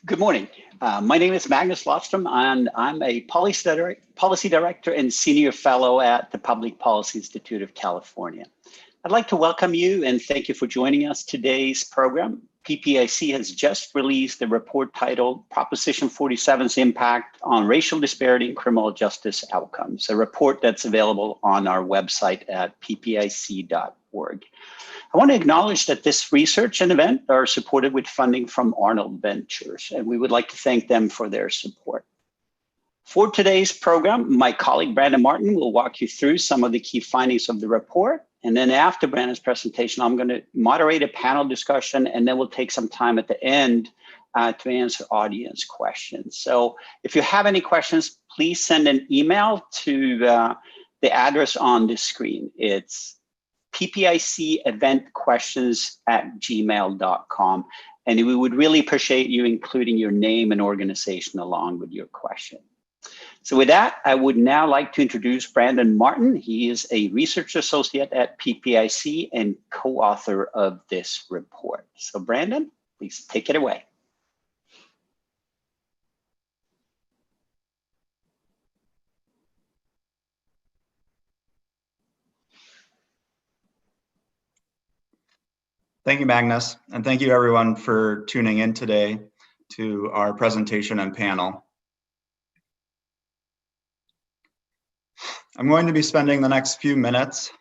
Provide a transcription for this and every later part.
Good morning. My name is Magnus Lofstrom, and I'm a policy director and senior fellow at the Public Policy Institute of California. I'd like to welcome you and thank you for joining us today's program. PPIC has just released a report titled Proposition 47's Impact on Racial Disparity in Criminal Justice Outcomes, a report that's available on our website at ppic.org. I want to acknowledge that this research and event are supported with funding from Arnold Ventures, and we would like to thank them for their support. For today's program, my colleague Brandon Martin will walk you through some of the key findings of the report. And then after Brandon's presentation, I'm going to moderate a panel discussion, and then we'll take some time at the end to answer audience questions. So if you have any questions, please send an email to the address on the screen. It's ppiceventquestions@gmail.com. And we would really appreciate you including your name and organization along with your question. So with that, I would now like to introduce Brandon Martin. He is a research associate at PPIC and co-author of this report. So Brandon, please take it away. Thank you, Magnus, and thank you everyone for tuning in today to our presentation and panel. I'm going to be spending the next few minutes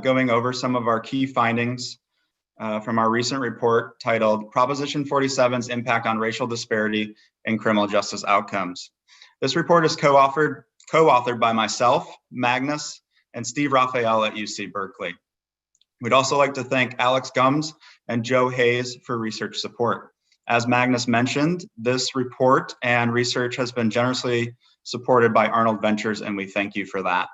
going over some of our key findings from our recent report titled Proposition 47's Impact on Racial Disparity in Criminal Justice Outcomes. This report is co-authored by myself, Magnus, and Steve Raphael at UC Berkeley. We'd also like to thank Alex Gums and Joe Hayes for research support. As Magnus mentioned, this report and research has been generously supported by Arnold Ventures, and we thank you for that.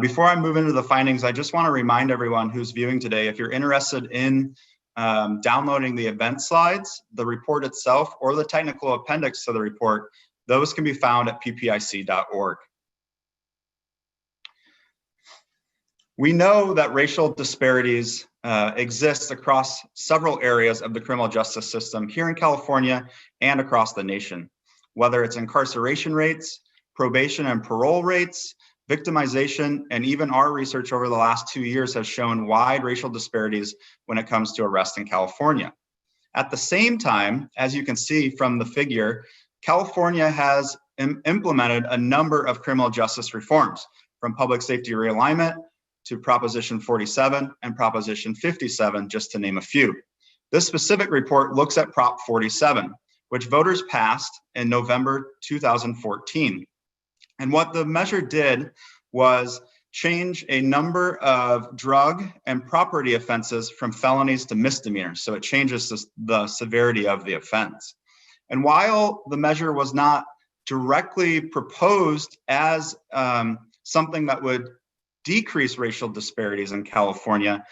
Before I move into the findings, I just want to remind everyone who's viewing today, if you're interested in downloading the event slides, the report itself, or the technical appendix to the report, those can be found at ppic.org. We know that racial disparities exist across several areas of the criminal justice system here in California and across the nation, whether it's incarceration rates, probation and parole rates, victimization, and even our research over the last 2 years has shown wide racial disparities when it comes to arrest in California. At the same time, as you can see from the figure, California has implemented a number of criminal justice reforms, from public safety realignment to Proposition 47 and Proposition 57, just to name a few. This specific report looks at Prop 47, which voters passed in November 2014. And what the measure did was change a number of drug and property offenses from felonies to misdemeanors. So it changes the severity of the offense. And while the measure was not directly proposed as something that would decrease racial disparities in California,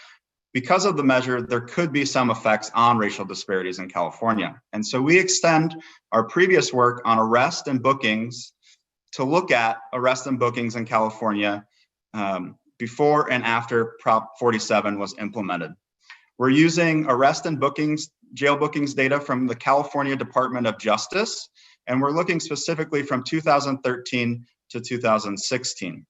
because of the measure, there could be some effects on racial disparities in California. And so we extend our previous work on arrest and bookings to look at arrest and bookings in California before and after Prop 47 was implemented. We're using arrest and bookings, jail bookings data from the California Department of Justice, and we're looking specifically from 2013 to 2016.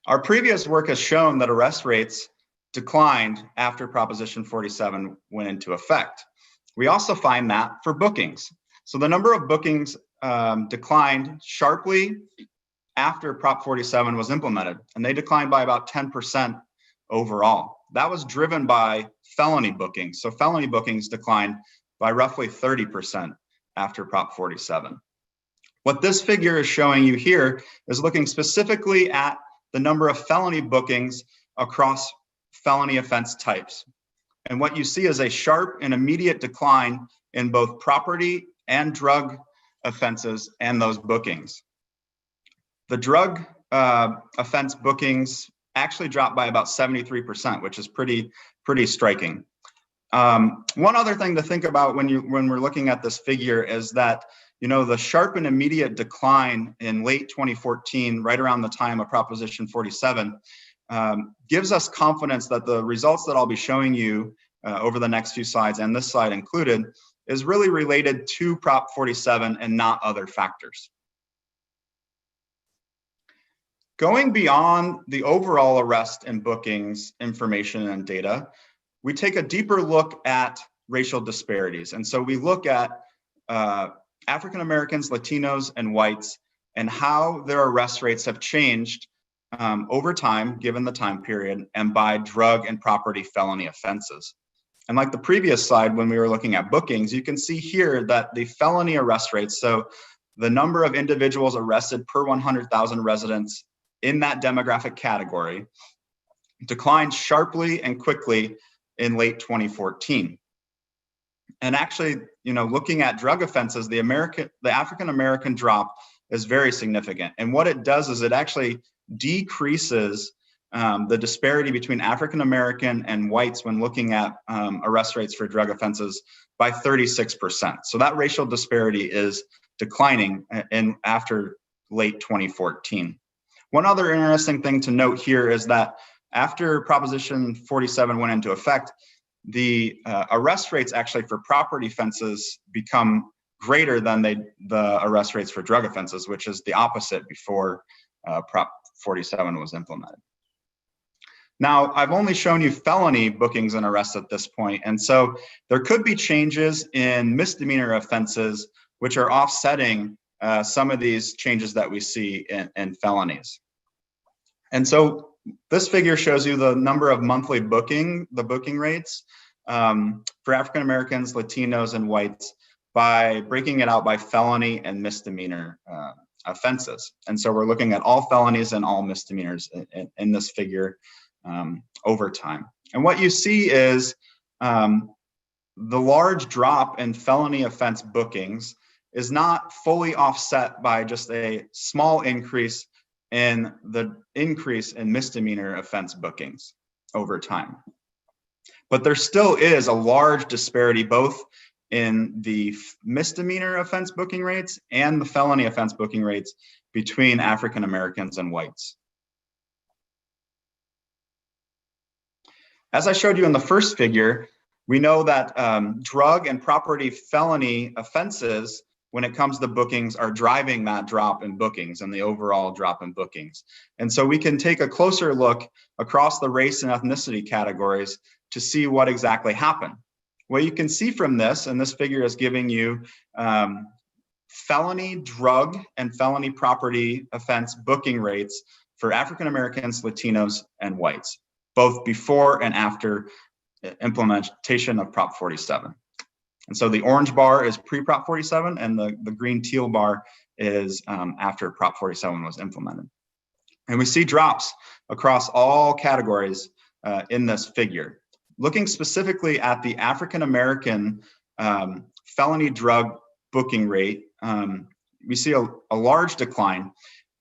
Our previous work has shown that arrest rates declined after Proposition 47 went into effect. We also find that for bookings. So the number of bookings declined sharply after Prop 47 was implemented, and they declined by about 10% overall. That was driven by felony bookings. So felony bookings declined by roughly 30% after Prop 47. What this figure is showing you here is looking specifically at the number of felony bookings across felony offense types. And what you see is a sharp and immediate decline in both property and drug offenses and those bookings. The drug offense bookings actually dropped by about 73%, which is pretty striking. One other thing to think about when we're looking at this figure is that the sharp and immediate decline in late 2014, right around the time of Proposition 47, gives us confidence that the results that I'll be showing you over the next few slides, and this slide included, is really related to Prop 47 and not other factors. Going beyond the overall arrest and bookings information and data, we take a deeper look at racial disparities. And so we look at African Americans, Latinos, and whites, and how their arrest rates have changed over time, given the time period, and by drug and property felony offenses. And like the previous slide, when we were looking at bookings, you can see here that the felony arrest rates, so the number of individuals arrested per 100,000 residents in that demographic category, declined sharply and quickly in late 2014. And actually, looking at drug offenses, the African American drop is very significant. And what it does is it actually decreases the disparity between African American and whites when looking at arrest rates for drug offenses by 36%. So that racial disparity is declining after late 2014. One other interesting thing to note here is that after Proposition 47 went into effect, the arrest rates actually for property offenses become greater than the arrest rates for drug offenses, which is the opposite before Prop 47 was implemented. Now, I've only shown you felony bookings and arrests at this point, and so there could be changes in misdemeanor offenses which are offsetting some of these changes that we see in felonies. And so this figure shows you the number of monthly booking rates for African Americans, Latinos, and whites by breaking it out by felony and misdemeanor offenses. And so we're looking at all felonies and all misdemeanors in this figure over time. And what you see is the large drop in felony offense bookings is not fully offset by just a small increase in the increase in misdemeanor offense bookings over time. But there still is a large disparity both in the misdemeanor offense booking rates and the felony offense booking rates between African Americans and whites. As I showed you in the first figure, we know that drug and property felony offenses, when it comes to bookings, are driving that drop in bookings and the overall drop in bookings. And so we can take a closer look across the race and ethnicity categories to see what exactly happened. What you can see from this, and this figure is giving you felony drug and felony property offense booking rates for African Americans, Latinos, and whites, both before and after implementation of Prop 47. And so the orange bar is pre-Prop 47, and the green teal bar is after Prop 47 was implemented. And we see drops across all categories in this figure. Looking specifically at the African American felony drug booking rate, we see a large decline.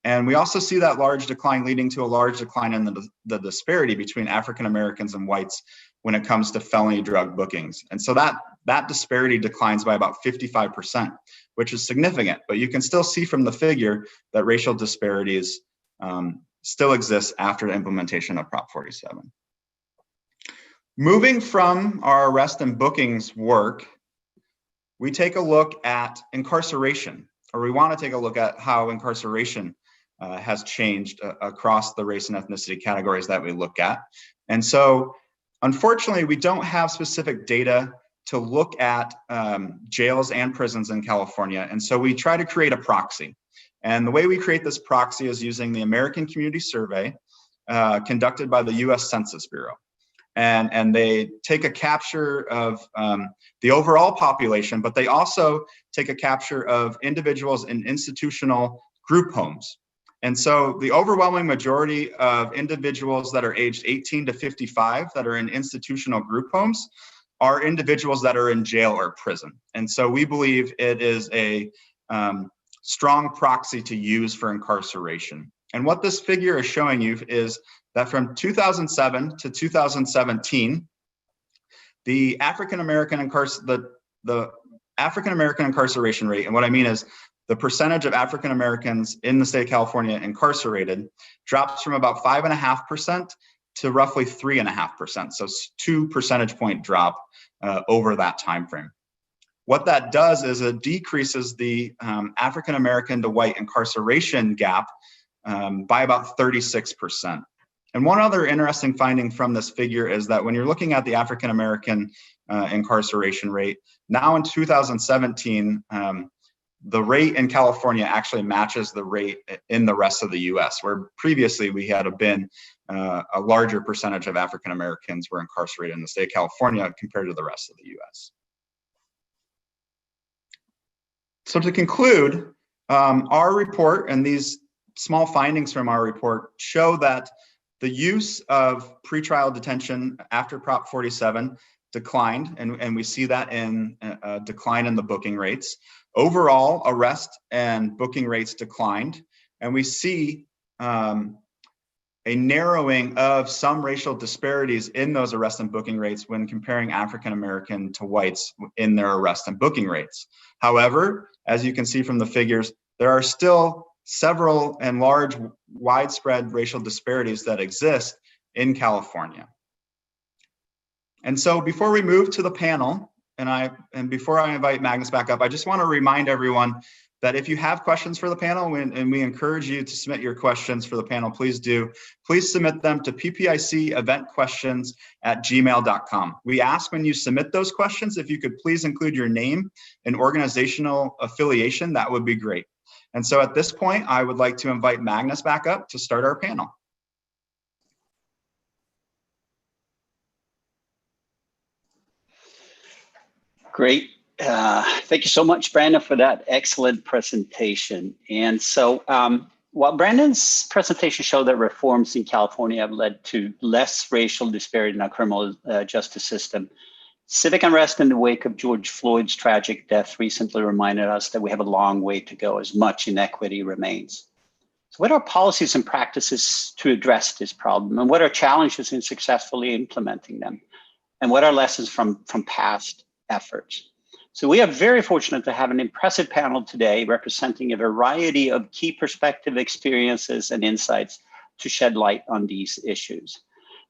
And we also see that large decline leading to a large decline in the disparity between African Americans and whites when it comes to felony drug bookings. And so that disparity declines by about 55%, which is significant. But you can still see from the figure that racial disparities still exist after the implementation of Prop 47. Moving from our arrest and bookings work, we take a look at incarceration, or we want to take a look at how incarceration has changed across the race and ethnicity categories that we look at. And so, unfortunately, we don't have specific data to look at jails and prisons in California. And so we try to create a proxy. And the way we create this proxy is using the American Community Survey conducted by the US Census Bureau. And they take a capture of the overall population, but they also take a capture of individuals in institutional group homes. And so the overwhelming majority of individuals that are aged 18 to 55 that are in institutional group homes are individuals that are in jail or prison. And so we believe it is a strong proxy to use for incarceration. And what this figure is showing you is that from 2007 to 2017, the African American incarceration rate, and what I mean is the percentage of African Americans in the state of California incarcerated, drops from about 5.5% to roughly 3.5%, so 2 percentage point drop over that time frame. What that does is it decreases the African American to white incarceration gap by about 36%. And one other interesting finding from this figure is that when you're looking at the African American incarceration rate, now in 2017, the rate in California actually matches the rate in the rest of the US, where previously we had been a larger percentage of African Americans were incarcerated in the state of California compared to the rest of the US. So to conclude, our report and these small findings from our report show that the use of pretrial detention after Prop 47 declined, and we see that in a decline in the booking rates. Overall, arrest and booking rates declined, and we see a narrowing of some racial disparities in those arrest and booking rates when comparing African American to whites in their arrest and booking rates. However, as you can see from the figures, there are still several and large widespread racial disparities that exist in California. And so before we move to the panel, and before I invite Magnus back up, I just want to remind everyone that if you have questions for the panel, and we encourage you to submit your questions for the panel, please do. Please submit them to ppiceventquestions@gmail.com. We ask when you submit those questions, if you could please include your name and organizational affiliation, that would be great. And so at this point, I would like to invite Magnus back up to start our panel. Great. Thank you so much, Brandon, for that excellent presentation. And so while Brandon's presentation showed that reforms in California have led to less racial disparity in our criminal justice system, civic unrest in the wake of George Floyd's tragic death recently reminded us that we have a long way to go as much inequity remains. So what are policies and practices to address this problem? And what are challenges in successfully implementing them? And what are lessons from past efforts? So we are very fortunate to have an impressive panel today representing a variety of key perspective, experiences, and insights to shed light on these issues.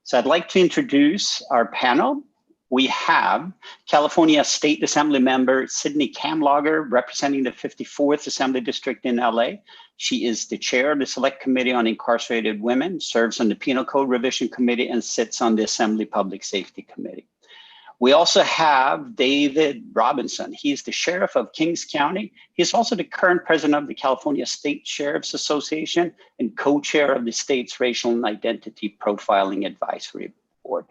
So I'd like to introduce our panel. We have California State Assembly member Sydney Kamlager, representing the 54th Assembly District in LA. She is the chair of the Select Committee on Incarcerated Women, serves on the Penal Code Revision Committee, and sits on the Assembly Public Safety Committee. We also have David Robinson. He's the sheriff of Kings County. He's also the current president of the California State Sheriff's Association and co-chair of the state's Racial and Identity Profiling Advisory Board.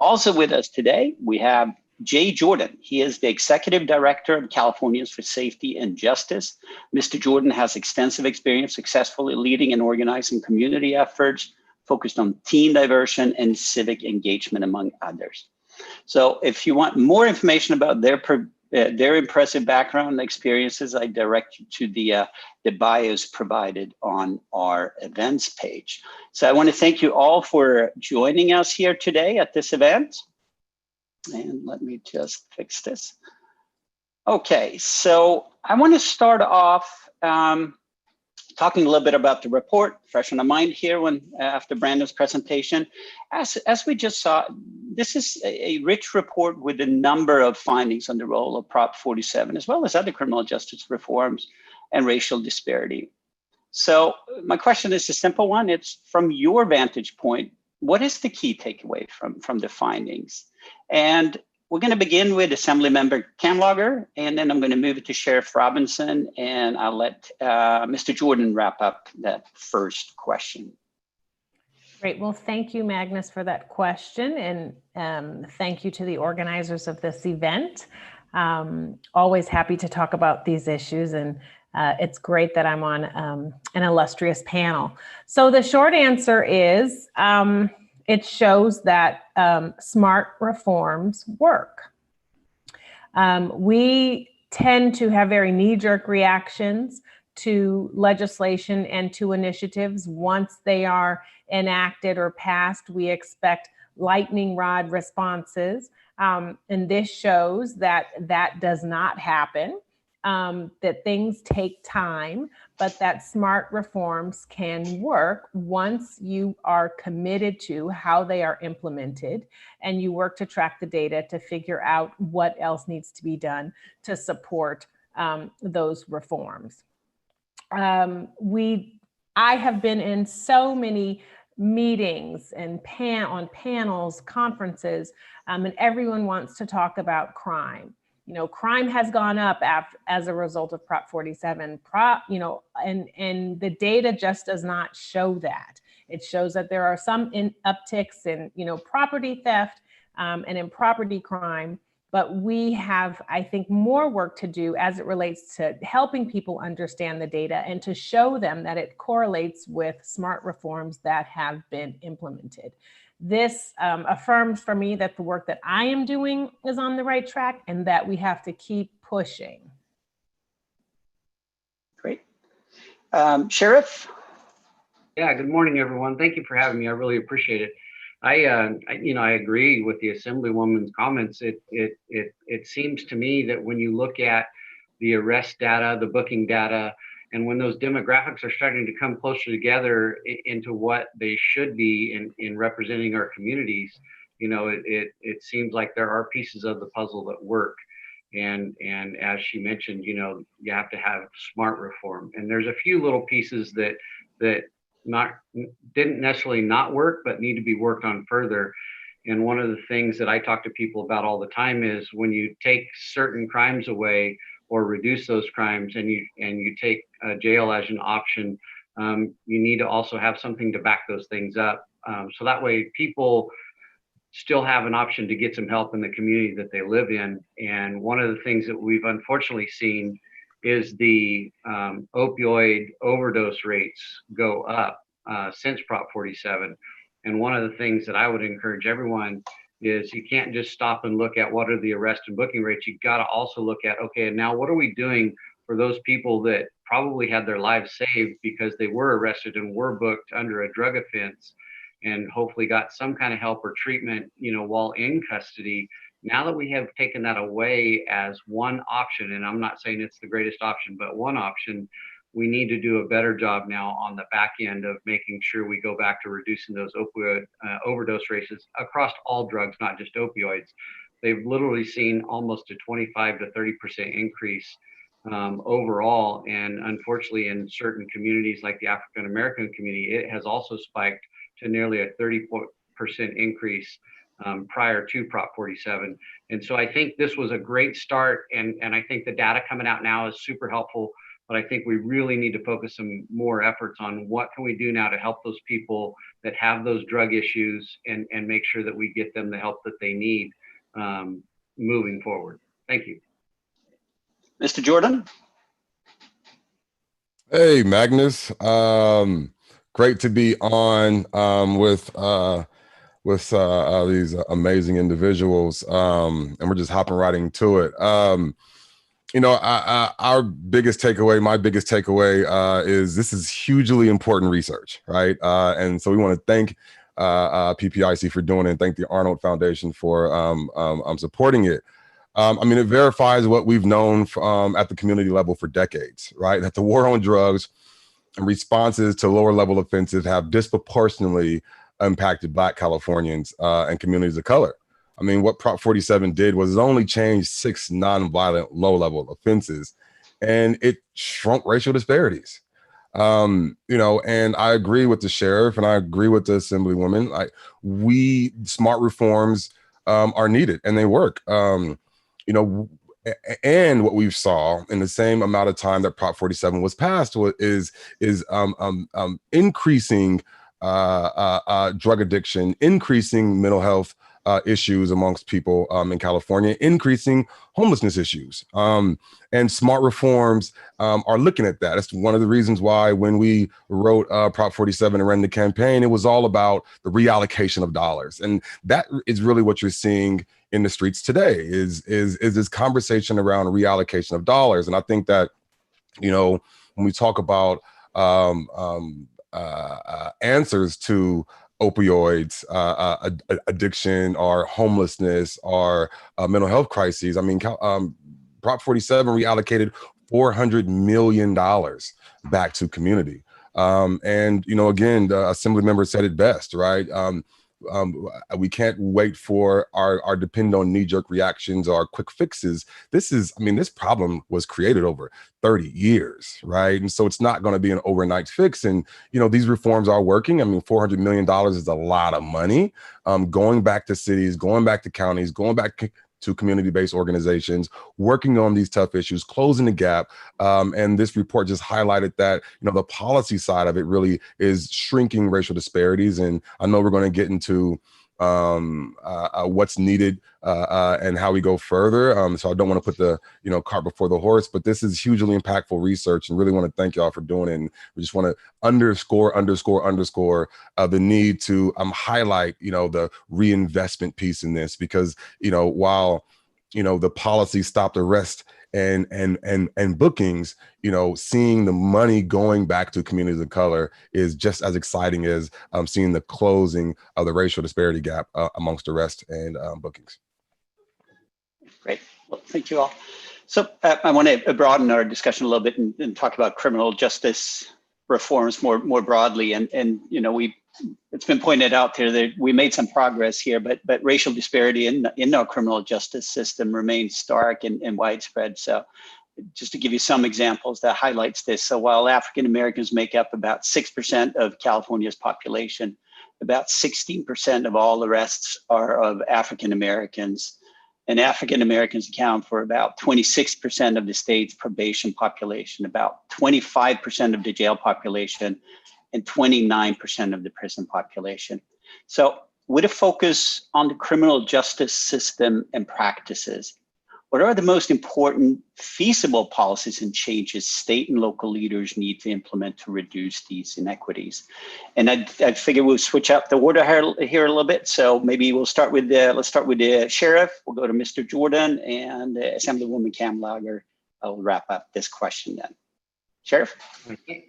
Also with us today, we have Jay Jordan. He is the executive director of Californians for Safety and Justice. Mr. Jordan has extensive experience successfully leading and organizing community efforts focused on teen diversion and civic engagement, among others. So if you want more information about their impressive background and experiences, I direct you to the bios provided on our events page. So I want to thank you all for joining us here today at this event. And let me just fix this. Okay, so I want to start off talking a little bit about the report, fresh on the mind here after Brandon's presentation. As we just saw, this is a rich report with a number of findings on the role of Prop 47, as well as other criminal justice reforms and racial disparity. So my question is a simple one. It's from your vantage point, what is the key takeaway from the findings? And we're going to begin with Assemblymember Kamlager, and then I'm going to move it to Sheriff Robinson, and I'll let Mr. Jordan wrap up that first question. Great. Well, thank you, Magnus, for that question, and thank you to the organizers of this event. Always happy to talk about these issues, and it's great that I'm on an illustrious panel. So the short answer is, it shows that smart reforms work. We tend to have very knee-jerk reactions to legislation and to initiatives. Once they are enacted or passed, we expect lightning rod responses. And this shows that that does not happen. that things take time, but that smart reforms can work once you are committed to how they are implemented and you work to track the data to figure out what else needs to be done to support those reforms. I have been in so many meetings and on panels, conferences, and everyone wants to talk about crime. You know, crime has gone up as a result of Prop 47. And the data just does not show that. It shows that there are some upticks in, property theft and in property crime. But we have, I think, more work to do as it relates to helping people understand the data and to show them that it correlates with smart reforms that have been implemented. This affirms for me that the work that I am doing is on the right track and that we have to keep pushing. Great. Sheriff? Yeah, good morning, everyone. Thank you for having me. I really appreciate it. I agree with the Assemblywoman's comments. It seems to me that when you look at the arrest data, the booking data, and when those demographics are starting to come closer together into what they should be in representing our communities, it seems like there are pieces of the puzzle that work. And as she mentioned, you have to have smart reform. And there's a few little pieces that didn't necessarily not work, but need to be worked on further. And one of the things that I talk to people about all the time is when you take certain crimes away or reduce those crimes and you take jail as an option, you need to also have something to back those things up. So that way people still have an option to get some help in the community that they live in. And one of the things that we've unfortunately seen is the opioid overdose rates go up since Prop 47. And one of the things that I would encourage everyone is you can't just stop and look at what are the arrest and booking rates. You got to also look at, okay, now what are we doing for those people that probably had their lives saved because they were arrested and were booked under a drug offense and hopefully got some kind of help or treatment, while in custody. Now that we have taken that away as one option, and I'm not saying it's the greatest option, but one option, we need to do a better job now on the back end of making sure we go back to reducing those opioid overdose rates across all drugs, not just opioids. They've literally seen almost a 25 to 30% increase overall. And unfortunately, in certain communities like the African American community, it has also spiked to nearly a 30% increase prior to Prop 47. And so I think this was a great start. And I think the data coming out now is super helpful. But I think we really need to focus some more efforts on what can we do now to help those people that have those drug issues and make sure that we get them the help that they need moving forward. Thank you. Mr. Jordan? Hey, Magnus. Great to be on with these amazing individuals, and we're just hopping right into it. Our biggest takeaway, my biggest takeaway is this is hugely important research, right? And so we want to thank PPIC for doing it and thank the Arnold Foundation for supporting it. It verifies what we've known at the community level for decades, right? That the war on drugs and responses to lower level offenses have disproportionately impacted Black Californians and communities of color. What Prop 47 did was it only changed 6 nonviolent low-level offenses, and it shrunk racial disparities. And I agree with the sheriff, and I agree with the Assemblywoman. Smart reforms are needed, and they work. And what we saw in the same amount of time that Prop 47 was passed is increasing drug addiction, increasing mental health issues amongst people in California, increasing homelessness issues. And smart reforms are looking at that. It's one of the reasons why when we wrote Prop 47 and ran the campaign, it was all about the reallocation of dollars. And that is really what you're seeing in the streets today is this conversation around reallocation of dollars. And I think that, when we talk about answers to opioids, addiction, or homelessness, or mental health crises. Prop 47 reallocated $400 million back to community. And, again, the Assembly member said it best, right? We can't wait for our depend on knee-jerk reactions or quick fixes. This problem was created over 30 years, right? And so it's not going to be an overnight fix. And, these reforms are working. $400 million is a lot of money. Going back to cities, going back to counties, going back to community-based organizations, working on these tough issues, closing the gap. And this report just highlighted that, the policy side of it really is shrinking racial disparities. And I know we're going to get into what's needed and how we go further. So I don't want to put the cart before the horse, but this is hugely impactful research, and really want to thank y'all for doing it. And we just want to underscore the need to highlight the reinvestment piece in this, because while the policy stopped arrest and bookings, seeing the money going back to communities of color is just as exciting as seeing the closing of the racial disparity gap amongst arrest and bookings. Great. Well, thank you all. So I want to broaden our discussion a little bit and talk about criminal justice reforms more broadly. And it's been pointed out here that we made some progress here, but racial disparity in our criminal justice system remains stark and widespread. So just to give you some examples that highlights this. So while African Americans make up about 6% of California's population, about 16% of all arrests are of African Americans. And African Americans account for about 26% of the state's probation population, about 25% of the jail population, and 29% of the prison population. So with a focus on the criminal justice system and practices, what are the most important feasible policies and changes state and local leaders need to implement to reduce these inequities? And I figure we'll switch up the order here a little bit. So maybe we'll start with let's start with the sheriff. We'll go to Mr. Jordan, and Assemblywoman Kamlager. I'll wrap up this question then. Sheriff?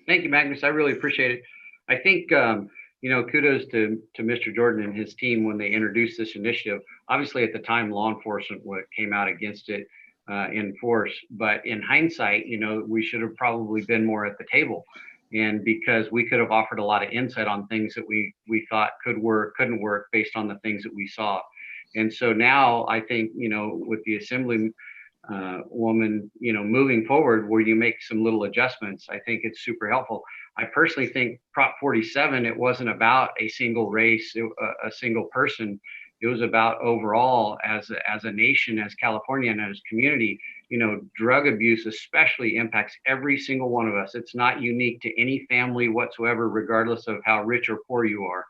Thank you, Magnus. I really appreciate it. I think, kudos to Mr. Jordan and his team when they introduced this initiative. Obviously, at the time, law enforcement came out against it in force. But in hindsight, we should have probably been more at the table. And because we could have offered a lot of insight on things that we thought could work, couldn't work based on the things that we saw. And so now I think, with the Assembly woman, moving forward where you make some little adjustments, I think it's super helpful. I personally think Prop 47, it wasn't about a single race, a single person. It was about overall as a nation, as California, and as community, drug abuse especially impacts every single one of us. It's not unique to any family whatsoever, regardless of how rich or poor you are.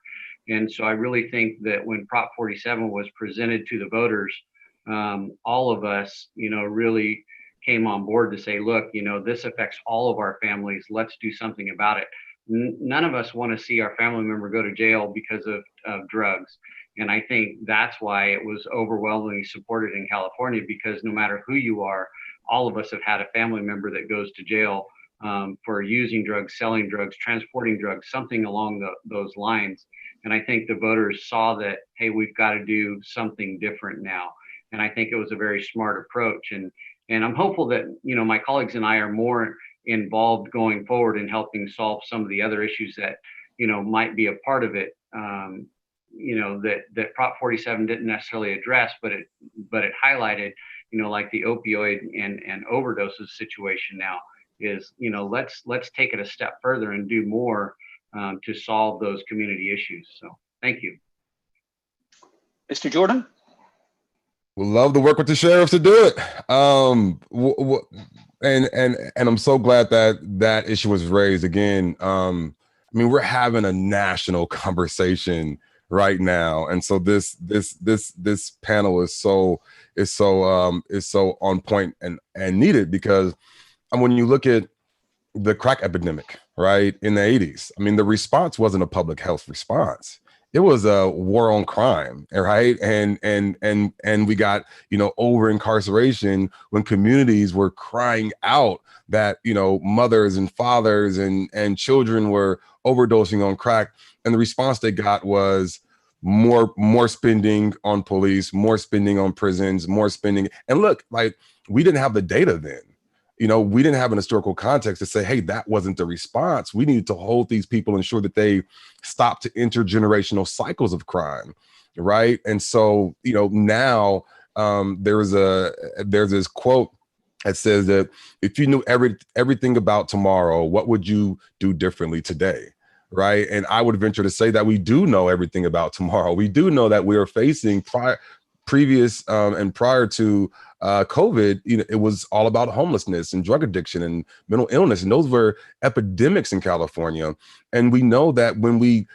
And so I really think that when Prop 47 was presented to the voters, all of us, really came on board to say, look, this affects all of our families. Let's do something about it. None of us want to see our family member go to jail because of drugs. And I think that's why it was overwhelmingly supported in California, because no matter who you are, all of us have had a family member that goes to jail for using drugs, selling drugs, transporting drugs, something along those lines. And I think the voters saw that, hey, we've got to do something different now. And I think it was a very smart approach. And I'm hopeful that, my colleagues and I are more involved going forward in helping solve some of the other issues that, might be a part of it, that Prop 47 didn't necessarily address, but it highlighted, like the opioid and overdoses situation now is, let's take it a step further and do more to solve those community issues. So thank you. Mr. Jordan? We'll love to work with the sheriffs to do it. And I'm so glad that issue was raised again. We're having a national conversation right now, and so this panel is so on point and needed, because when you look at the crack epidemic, right, in the 80s, the response wasn't a public health response. It was a war on crime, right? And we got, over incarceration when communities were crying out that, mothers and fathers and children were overdosing on crack. And the response they got was more spending on police, more spending on prisons, more spending. And look, like, we didn't have the data then. we didn't have an historical context to say, hey, that wasn't the response. We needed to hold these people, ensure that they stop to intergenerational cycles of crime, right? And so, now there's this quote that says that if you knew everything about tomorrow, what would you do differently today? Right. And I would venture to say that we do know everything about tomorrow. We do know that we are facing previous and prior to COVID, it was all about homelessness and drug addiction and mental illness. And those were epidemics in California. And we know that when we,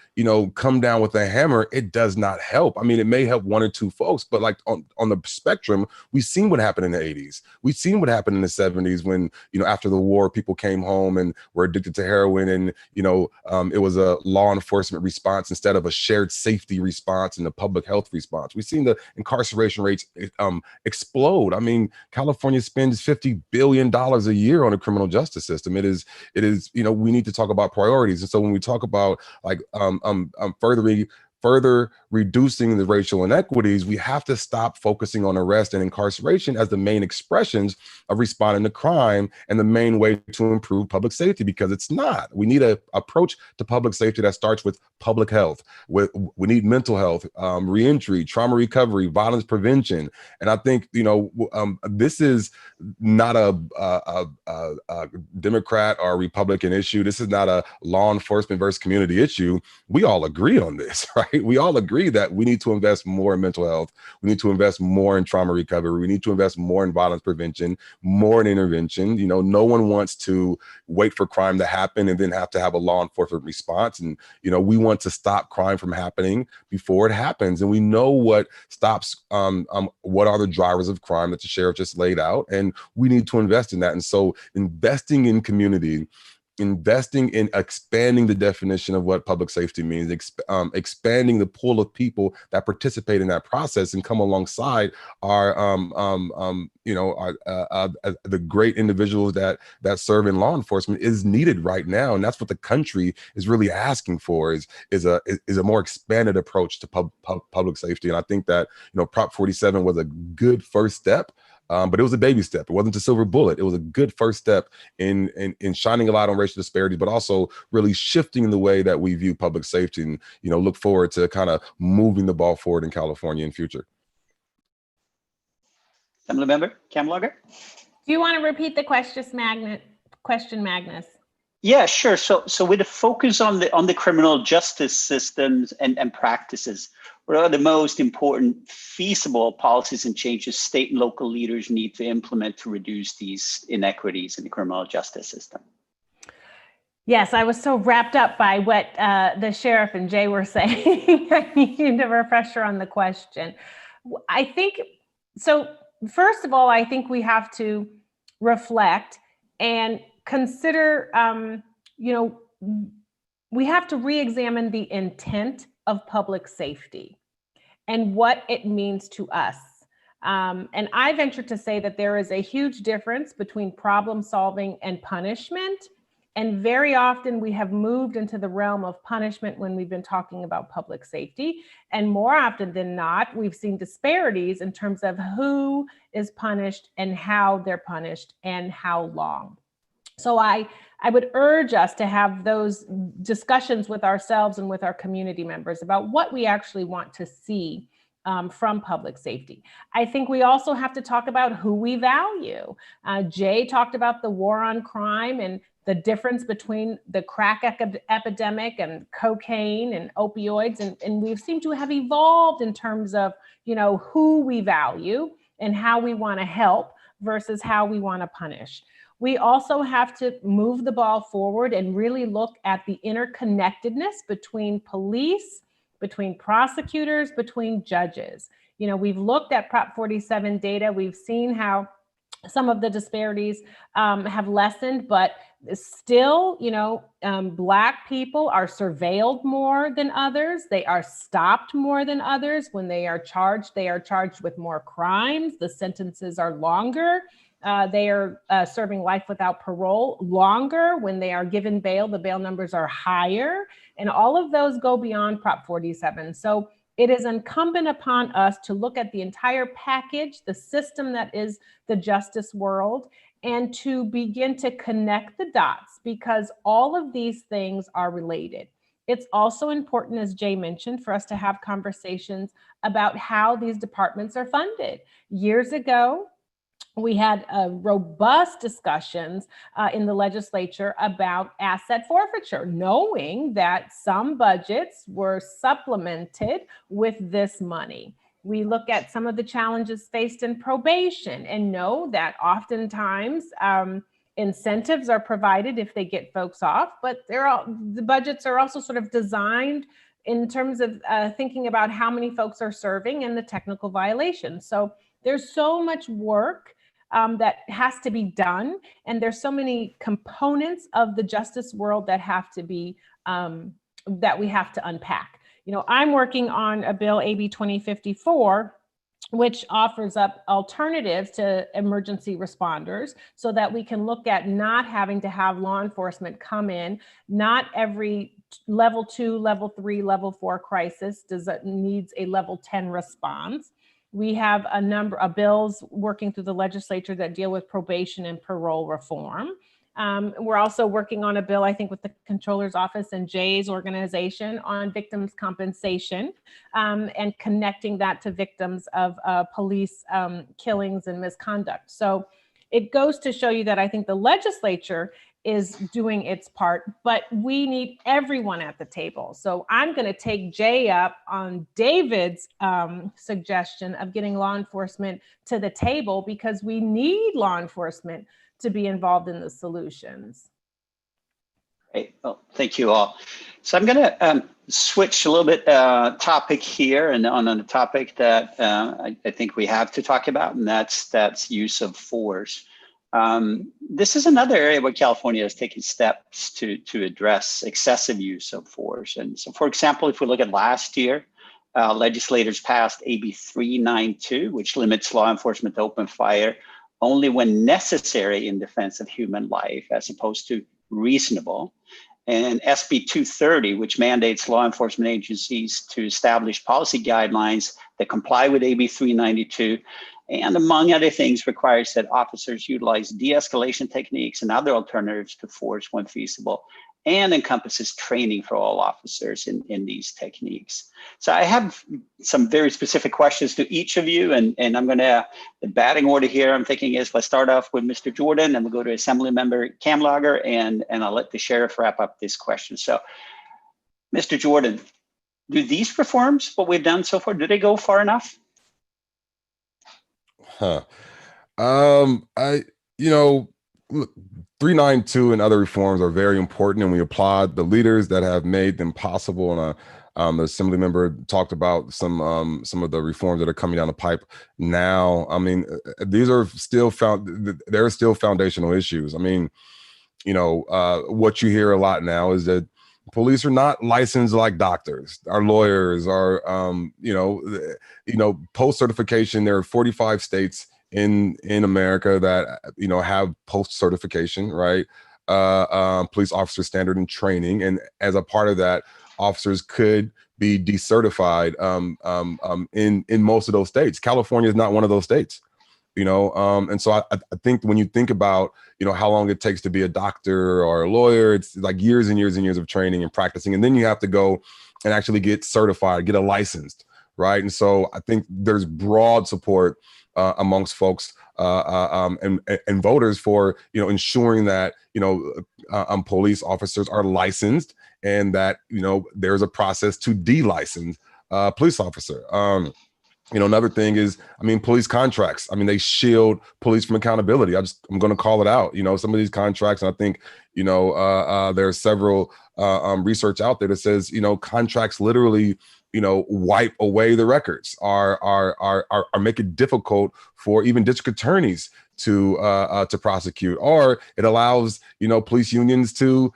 come down with a hammer, it does not help. I mean, it may help one or two folks, but like on the spectrum, we've seen what happened in the 80s. We've seen what happened in the 70s when, after the war, people came home and were addicted to heroin. And, it was a law enforcement response instead of a shared safety response and a public health response. We've seen the incarceration rates explode. I mean, California spends $50 billion a year on the criminal justice system. It is, we need to talk about priorities. And so when we talk about like further reducing the racial inequities, we have to stop focusing on arrest and incarceration as the main expressions of responding to crime and the main way to improve public safety, because it's not. We need an approach to public safety that starts with public health. We need mental health, reentry, trauma recovery, violence prevention. And I think, this is not a Democrat or Republican issue. This is not a law enforcement versus community issue. We all agree on this, right? We all agree that we need to invest more in mental health. We need to invest more in trauma recovery. We need to invest more in violence prevention, more in intervention. No one wants to wait for crime to happen and then have to have a law enforcement response. And, we want to stop crime from happening before it happens. And we know what stops, what are the drivers of crime that the sheriff just laid out. And we need to invest in that. And so investing in community, investing in expanding the definition of what public safety means, expanding the pool of people that participate in that process and come alongside our, the great individuals that serve in law enforcement is needed right now, and that's what the country is really asking for is a more expanded approach to public safety. And I think that Prop 47 was a good first step. But it was a baby step. It wasn't a silver bullet. It was a good first step in shining a light on racial disparities, but also really shifting the way that we view public safety, and look forward to kind of moving the ball forward in California in future. Assembly Member Kamlager? Do you want to repeat the question, Magnus? Yeah, sure. So with a focus on the criminal justice systems and practices, what are the most important feasible policies and changes state and local leaders need to implement to reduce these inequities in the criminal justice system? Yes, I was so wrapped up by what the sheriff and Jay were saying. I need a refresher on the question. I think, so first of all, I think we have to reflect and consider, we have to re-examine the intent of public safety and what it means to us. And I venture to say that there is a huge difference between problem solving and punishment. And very often we have moved into the realm of punishment when we've been talking about public safety. And more often than not, we've seen disparities in terms of who is punished and how they're punished and how long. So I would urge us to have those discussions with ourselves and with our community members about what we actually want to see from public safety. I think we also have to talk about who we value. Jay talked about the war on crime and the difference between the crack epidemic and cocaine and opioids. And we've seemed to have evolved in terms of, who we value and how we want to help versus how we want to punish. We also have to move the ball forward and really look at the interconnectedness between police, between prosecutors, between judges. We've looked at Prop 47 data. We've seen how some of the disparities have lessened, but still, Black people are surveilled more than others. They are stopped more than others. When they are charged with more crimes. The sentences are longer. They are serving life without parole longer. When they are given bail, the bail numbers are higher. And all of those go beyond Prop 47. So it is incumbent upon us to look at the entire package, the system that is the justice world, and to begin to connect the dots, because all of these things are related. It's also important, as Jay mentioned, for us to have conversations about how these departments are funded. Years ago, we had robust discussions in the legislature about asset forfeiture, knowing that some budgets were supplemented with this money. We look at some of the challenges faced in probation and know that oftentimes incentives are provided if they get folks off, but the budgets are also sort of designed in terms of thinking about how many folks are serving and the technical violations. So there's so much work that has to be done, and there's so many components of the justice world that have to be that we have to unpack. You know, I'm working on a bill, AB 2054, which offers up alternatives to emergency responders so that we can look at not having to have law enforcement come in. Not every level 2, level 3, level 4 crisis needs a level 10 response. We have a number of bills working through the legislature that deal with probation and parole reform. We're also working on a bill, I think, with the Comptroller's Office and Jay's organization on victims' compensation and connecting that to victims of police killings and misconduct. So it goes to show you that I think the legislature is doing its part, but we need everyone at the table. So I'm going to take Jay up on David's suggestion of getting law enforcement to the table, because we need law enforcement to be involved in the solutions. Great. Well, thank you all. So I'm going to switch a little bit topic here, and on a topic that I think we have to talk about, and that's use of force. This is another area where California has taken steps to address excessive use of force. And so, for example, if we look at last year, legislators passed AB 392, which limits law enforcement to open fire only when necessary in defense of human life, as opposed to reasonable. And SB 230, which mandates law enforcement agencies to establish policy guidelines that comply with AB 392, and among other things, requires that officers utilize de-escalation techniques and other alternatives to force when feasible, and encompasses training for all officers in these techniques. So I have some very specific questions to each of you, and I'm going to, the batting order here I'm thinking is, let's start off with Mr. Jordan, and we'll go to Assembly Member Kamlager, and I'll let the sheriff wrap up this question. So Mr. Jordan, do these reforms, what we've done so far, do they go far enough? Look, 392 and other reforms are very important, and we applaud the leaders that have made them possible. And the assembly member talked about some of the reforms that are coming down the pipe now. I mean, these are still there are still foundational issues. I mean, what you hear a lot now is that police are not licensed like doctors. Our lawyers are, post certification. There are 45 states in America that have post certification, right? Police officer standard and training, and as a part of that, officers could be decertified in most of those states. California is not one of those states, and so I think when you think about how long it takes to be a doctor or a lawyer, it's like years and years and years of training and practicing, and then you have to go and actually get certified, get a licensed, right? And so I think there's broad support amongst folks and voters for ensuring that police officers are licensed, and that there's a process to de-license police officer. Another thing is, police contracts. They shield police from accountability. I'm going to call it out. Some of these contracts, and I think there are several research out there that says contracts literally wipe away the records, are make it difficult for even district attorneys to prosecute, or it allows police unions to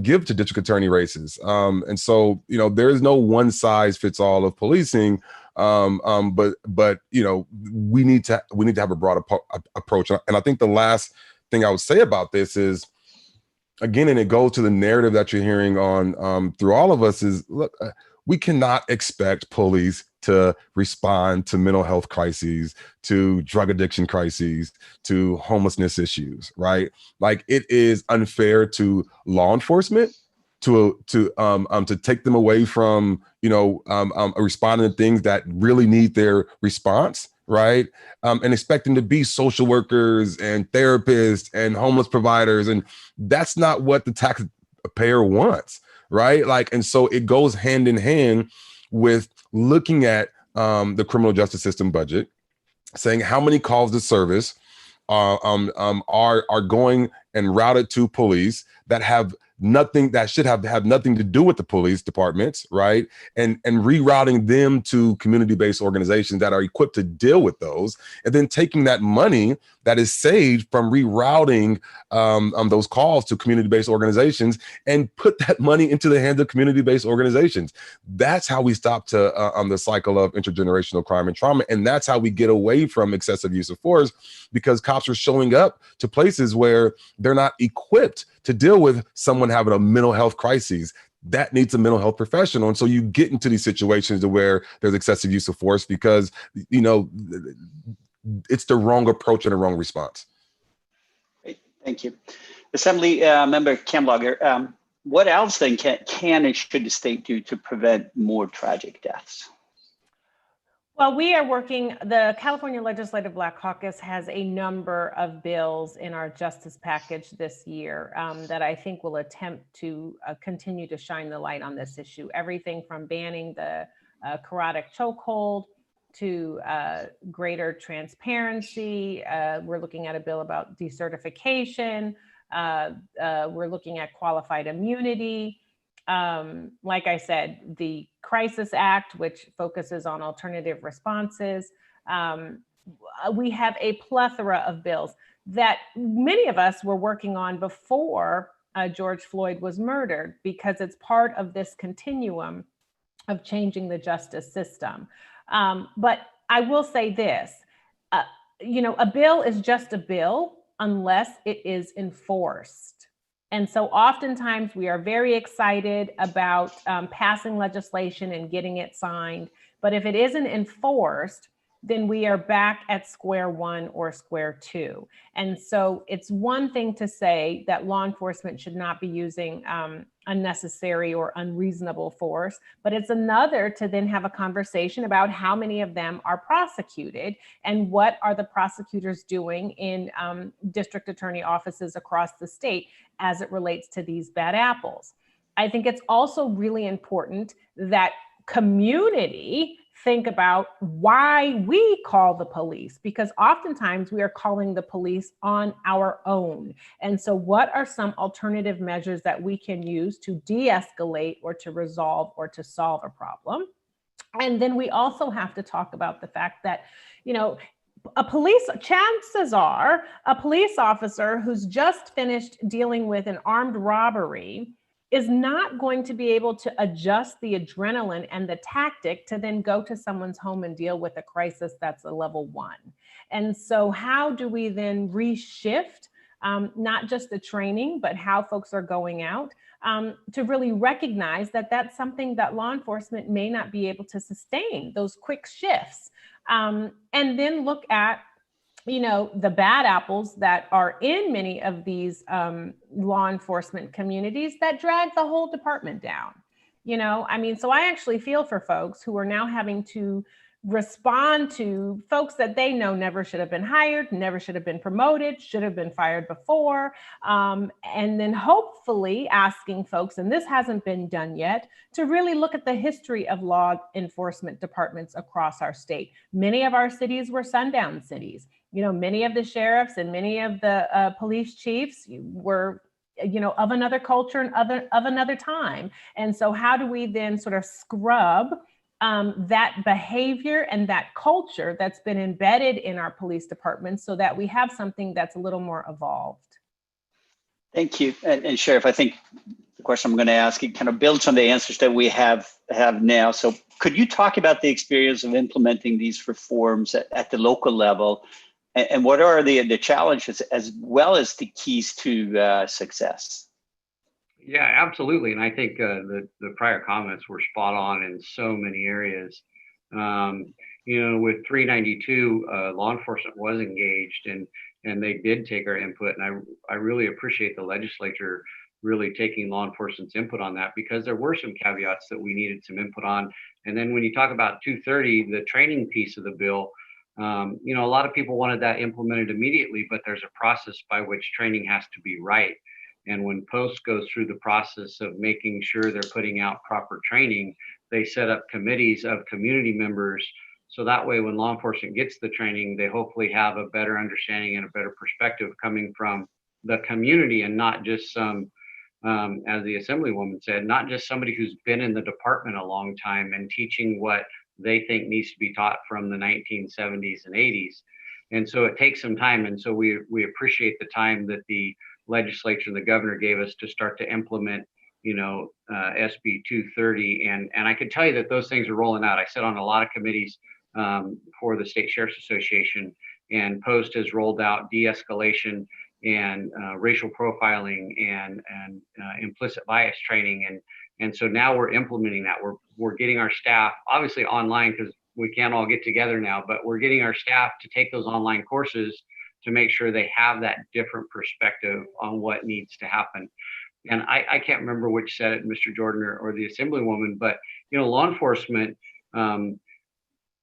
give to district attorney races, and so there is no one size fits all of policing, but we need to have a broad approach. And I think the last thing I would say about this is, again, and it goes to the narrative that you're hearing on through all of us, is, look, we cannot expect police to respond to mental health crises, to drug addiction crises, to homelessness issues, right? Like, it is unfair to law enforcement to take them away from, responding to things that really need their response, right? And expect them to be social workers and therapists and homeless providers. And that's not what the taxpayer wants, right? Like, and so it goes hand in hand with looking at the criminal justice system budget, saying how many calls to service are going and routed to police that should have nothing to do with the police departments, right? And rerouting them to community-based organizations that are equipped to deal with those, and then taking that money that is saved from rerouting those calls to community-based organizations and put that money into the hands of community-based organizations. That's how we stop the cycle of intergenerational crime and trauma, and that's how we get away from excessive use of force, because cops are showing up to places where they're not equipped to deal with someone having a mental health crisis that needs a mental health professional. And so you get into these situations where there's excessive use of force because, it's the wrong approach and the wrong response. Great, thank you. Assembly Member Kamlager, what else then can and should the state do to prevent more tragic deaths? Well, we are working, the California Legislative Black Caucus has a number of bills in our justice package this year that I think will attempt to continue to shine the light on this issue. Everything from banning the carotid chokehold to greater transparency. We're looking at a bill about decertification. We're looking at qualified immunity. Like I said, the Crisis Act, which focuses on alternative responses. We have a plethora of bills that many of us were working on before George Floyd was murdered, because it's part of this continuum of changing the justice system. But I will say this, a bill is just a bill unless it is enforced. And so oftentimes we are very excited about passing legislation and getting it signed. But if it isn't enforced, then we are back at square one or square two. And so it's one thing to say that law enforcement should not be using unnecessary or unreasonable force, but it's another to then have a conversation about how many of them are prosecuted and what are the prosecutors doing in district attorney offices across the state as it relates to these bad apples. I think it's also really important that community think about why we call the police, because oftentimes we are calling the police on our own. And so what are some alternative measures that we can use to de-escalate or to resolve or to solve a problem? And then we also have to talk about the fact that, chances are a police officer who's just finished dealing with an armed robbery is not going to be able to adjust the adrenaline and the tactic to then go to someone's home and deal with a crisis that's a level 1. And so how do we then reshift not just the training, but how folks are going out to really recognize that that's something that law enforcement may not be able to sustain, those quick shifts. And then look at the bad apples that are in many of these law enforcement communities that drag the whole department down. So I actually feel for folks who are now having to respond to folks that they know never should have been hired, never should have been promoted, should have been fired before. And then hopefully asking folks, and this hasn't been done yet, to really look at the history of law enforcement departments across our state. Many of our cities were sundown cities. Many of the sheriffs and many of the police chiefs were, of another culture and of another time. And so how do we then sort of scrub that behavior and that culture that's been embedded in our police departments so that we have something that's a little more evolved? Thank you. And Sheriff, I think the question I'm going to ask, it kind of builds on the answers that we have now. So could you talk about the experience of implementing these reforms at the local level? And what are the challenges as well as the keys to success? Yeah, absolutely. And I think the prior comments were spot on in so many areas. Um, with 392, law enforcement was engaged, and they did take our input. And I really appreciate the legislature really taking law enforcement's input on that, because there were some caveats that we needed some input on. And then when you talk about 230, the training piece of the bill, a lot of people wanted that implemented immediately, but there's a process by which training has to be right. And when Post goes through the process of making sure they're putting out proper training, they set up committees of community members. So that way, when law enforcement gets the training, they hopefully have a better understanding and a better perspective coming from the community, and not just some, as the Assemblywoman said, not just somebody who's been in the department a long time and teaching what they think needs to be taught from the 1970s and 80s. And so it takes some time. And so we appreciate the time that the legislature and the governor gave us to start to implement, SB 230. And I can tell you that those things are rolling out. I sit on a lot of committees for the State Sheriff's Association, and Post has rolled out de-escalation and racial profiling and implicit bias training. And so now we're implementing that. We're getting our staff, obviously online, because we can't all get together now, but we're getting our staff to take those online courses to make sure they have that different perspective on what needs to happen. And I can't remember which said it, Mr. Jordan or the Assemblywoman, but law enforcement,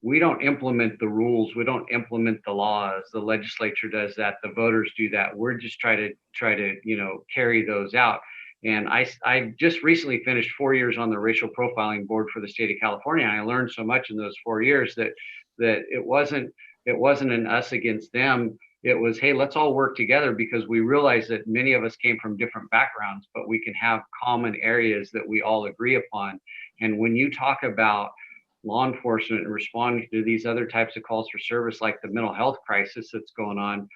we don't implement the rules, we don't implement the laws. The legislature does that, the voters do that. We're just try to carry those out. And I just recently finished 4 years on the racial profiling board for the state of California. And I learned so much in those 4 years that it wasn't an us against them. It was, hey, let's all work together, because we realized that many of us came from different backgrounds, but we can have common areas that we all agree upon. And when you talk about law enforcement and responding to these other types of calls for service, like the mental health crisis that's going on,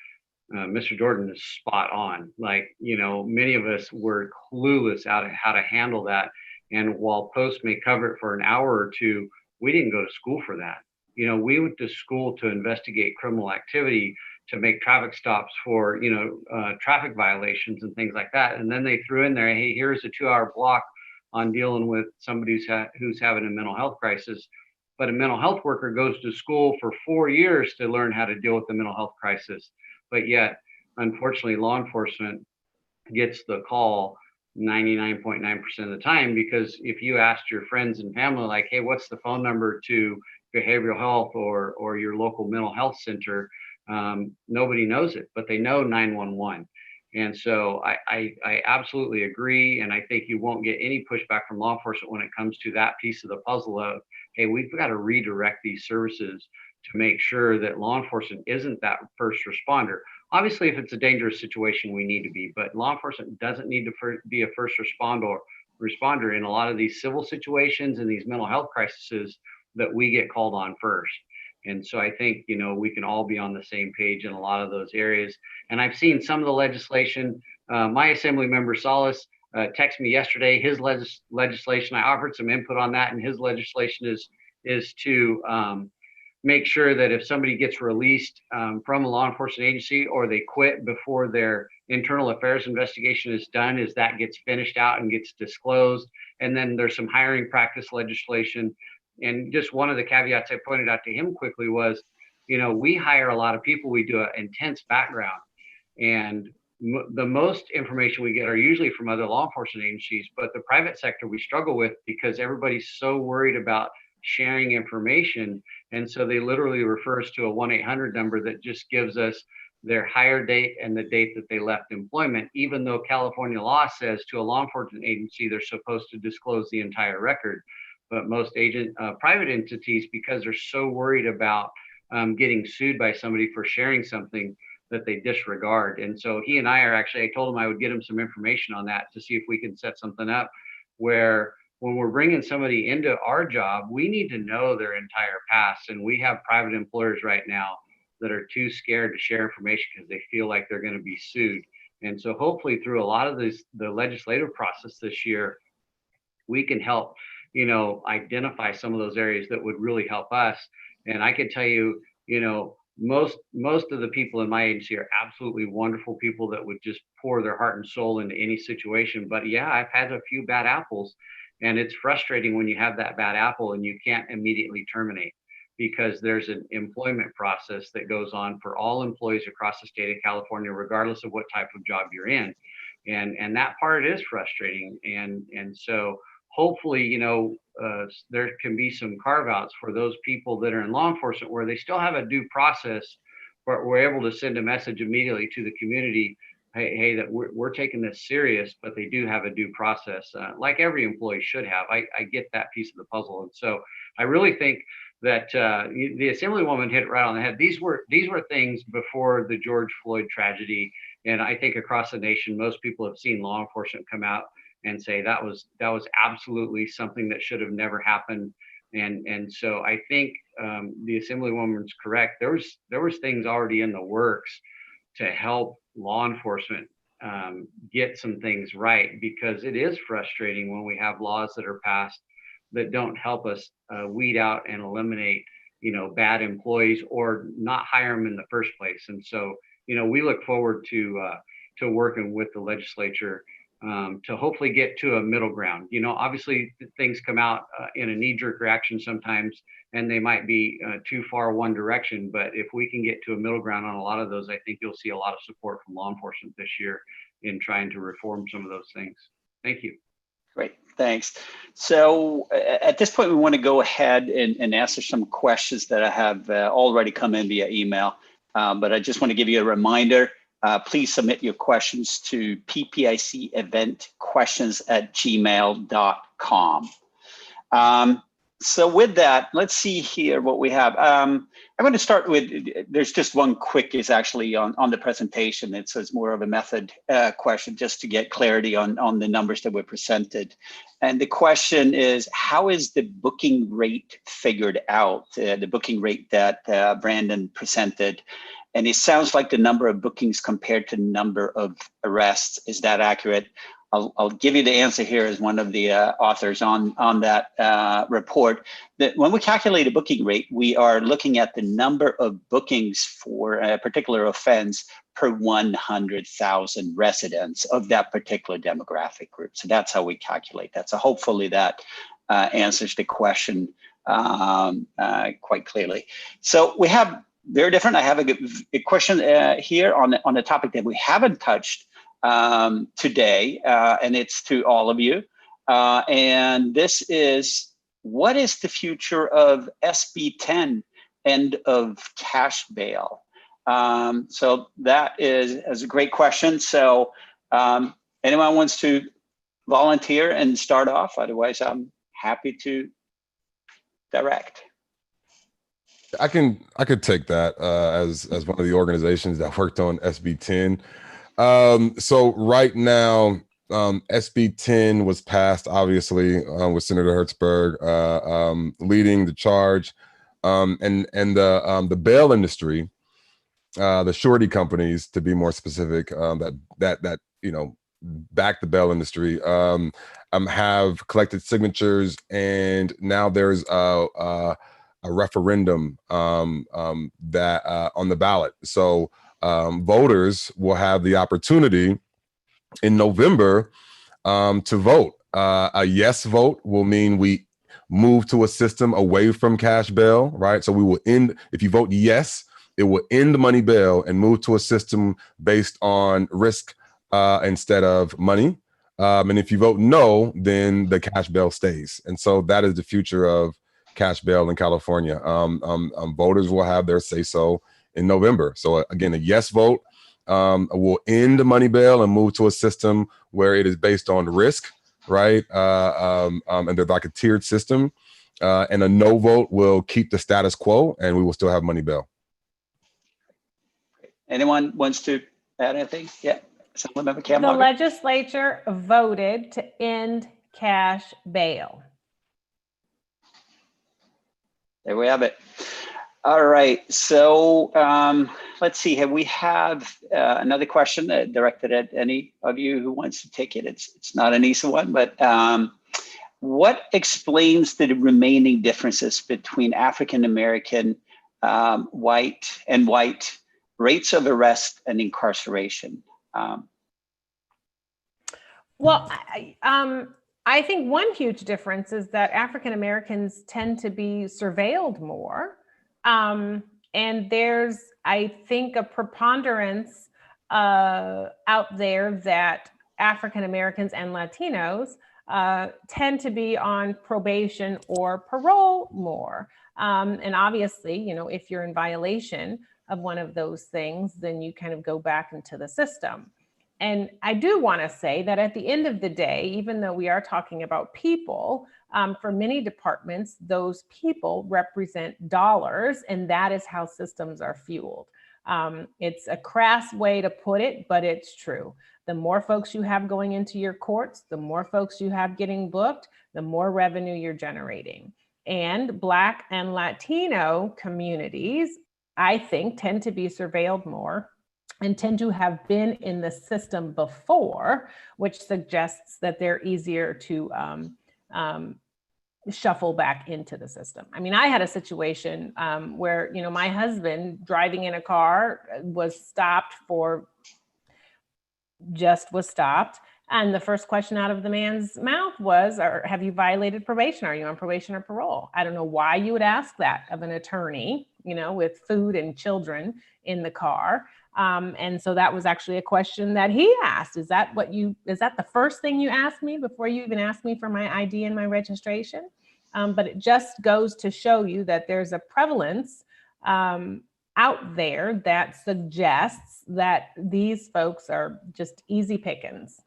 Mr. Jordan is spot on. Like, many of us were clueless out of how to handle that. And while Post may cover it for an hour or two, we didn't go to school for that. We went to school to investigate criminal activity, to make traffic stops for, traffic violations and things like that. And then they threw in there, hey, here's a 2-hour block on dealing with somebody who's having a mental health crisis. But a mental health worker goes to school for 4 years to learn how to deal with the mental health crisis. But yet, unfortunately, law enforcement gets the call 99.9% of the time, because if you asked your friends and family, like, hey, what's the phone number to behavioral health or your local mental health center, nobody knows it, but they know 911. And so I absolutely agree. And I think you won't get any pushback from law enforcement when it comes to that piece of the puzzle of, hey, we've got to redirect these services to make sure that law enforcement isn't that first responder. Obviously, if it's a dangerous situation, we need to be, but law enforcement doesn't need to be a first responder in a lot of these civil situations and these mental health crises that we get called on first. And so I think, we can all be on the same page in a lot of those areas. And I've seen some of the legislation. My Assembly member Salas texted me yesterday, his legislation. I offered some input on that, and his legislation is to make sure that if somebody gets released from a law enforcement agency, or they quit before their internal affairs investigation is done, is that gets finished out and gets disclosed. And then there's some hiring practice legislation. And just one of the caveats I pointed out to him quickly was, we hire a lot of people, we do an intense background, and the most information we get are usually from other law enforcement agencies, but the private sector we struggle with, because everybody's so worried about sharing information. And so they literally refer us to a 1-800 number that just gives us their hire date and the date that they left employment, even though California law says to a law enforcement agency, they're supposed to disclose the entire record. But most private entities, because they're so worried about getting sued by somebody for sharing something, that they disregard. And so he and I are actually, I told him I would get him some information on that to see if we can set something up where when we're bringing somebody into our job, we need to know their entire past. And we have private employers right now that are too scared to share information because they feel like they're going to be sued. And so hopefully through a lot of the legislative process this year, we can help identify some of those areas that would really help us. And I could tell you, most of the people in my agency are absolutely wonderful people that would just pour their heart and soul into any situation. But yeah, I've had a few bad apples, and it's frustrating when you have that bad apple and you can't immediately terminate, because there's an employment process that goes on for all employees across the state of California, regardless of what type of job you're in. And that part is frustrating. And so hopefully, you know, there can be some carve outs for those people that are in law enforcement where they still have a due process, but we're able to send a message immediately to the community, hey, that we're taking this serious, but they do have a due process, like every employee should have. I get that piece of the puzzle. And so I really think that the Assemblywoman hit it right on the head. These were things before the George Floyd tragedy. And I think across the nation, most people have seen law enforcement come out and say that was absolutely something that should have never happened. And so I think the Assemblywoman's correct. There was things already in the works to help law enforcement get some things right, because it is frustrating when we have laws that are passed that don't help us weed out and eliminate, you know, bad employees or not hire them in the first place. And so, you know, we look forward to working with the legislature to hopefully get to a middle ground. You know, obviously things come out in a knee-jerk reaction sometimes, and they might be too far one direction. But if we can get to a middle ground on a lot of those, I think you'll see a lot of support from law enforcement this year in trying to reform some of those things. Thank you. Great, thanks. So at this point, we want to go ahead and answer some questions that I have already come in via email. But I just want to give you a reminder. Please submit your questions to ppiceventquestions@gmail.com. So with that, let's see here what we have. I'm going to start with, there's just one quick is actually on the presentation. It's more of a method question just to get clarity on the numbers that were presented. And the question is, how is the booking rate figured out? The booking rate that Brandon presented. And it sounds like the number of bookings compared to number of arrests. Is that accurate? I'll give you the answer here as one of the authors on that report. That when we calculate a booking rate, we are looking at the number of bookings for a particular offense per 100,000 residents of that particular demographic group. So that's how we calculate that. So hopefully that answers the question quite clearly. So we have very different. I have a question here on the topic that we haven't touched today, and it's to all of you. And this is, what is the future of SB 10, end of cash bail? So that is a great question. So anyone wants to volunteer and start off? Otherwise, I'm happy to direct. I could take that as one of the organizations that worked on SB 10. So right now, SB 10 was passed, obviously, with Senator Hertzberg leading the charge, and the bail industry, the surety companies, to be more specific, that you know, back the bail industry, have collected signatures, and now there's a referendum that on the ballot. So voters will have the opportunity in November to vote. A yes vote will mean we move to a system away from cash bail, right? So we will end, if you vote yes, it will end money bail and move to a system based on risk instead of money. And if you vote no, then the cash bail stays. And so that is the future of cash bail in California. Voters will have their say-so in November. So again, a yes vote will end money bail and move to a system where it is based on risk, right? And there's like a tiered system. And a no vote will keep the status quo, and we will still have money bail. Anyone wants to add anything? Yeah, Assemblymember Kamlager. The legislature voted to end cash bail. There we have it. All right, so let's see here. We have another question directed at any of you who wants to take it. It's not an easy one, but what explains the remaining differences between African American white rates of arrest and incarceration? Well, I think one huge difference is that African Americans tend to be surveilled more. And there's, I think, a preponderance out there that African Americans and Latinos tend to be on probation or parole more. And obviously, you know, if you're in violation of one of those things, then you kind of go back into the system. And I do want to say that at the end of the day, even though we are talking about people, for many departments, those people represent dollars, and that is how systems are fueled. It's a crass way to put it, but it's true. The more folks you have going into your courts, the more folks you have getting booked, the more revenue you're generating. And Black and Latino communities, I think, tend to be surveilled more and tend to have been in the system before, which suggests that they're easier to shuffle back into the system. I mean, I had a situation where, you know, my husband driving in a car was stopped. And the first question out of the man's mouth was, have you violated probation? Are you on probation or parole? I don't know why you would ask that of an attorney, you know, with food and children in the car. And so that was actually a question that he asked. Is that the first thing you asked me before you even asked me for my ID and my registration? But it just goes to show you that there's a prevalence out there that suggests that these folks are just easy pickings.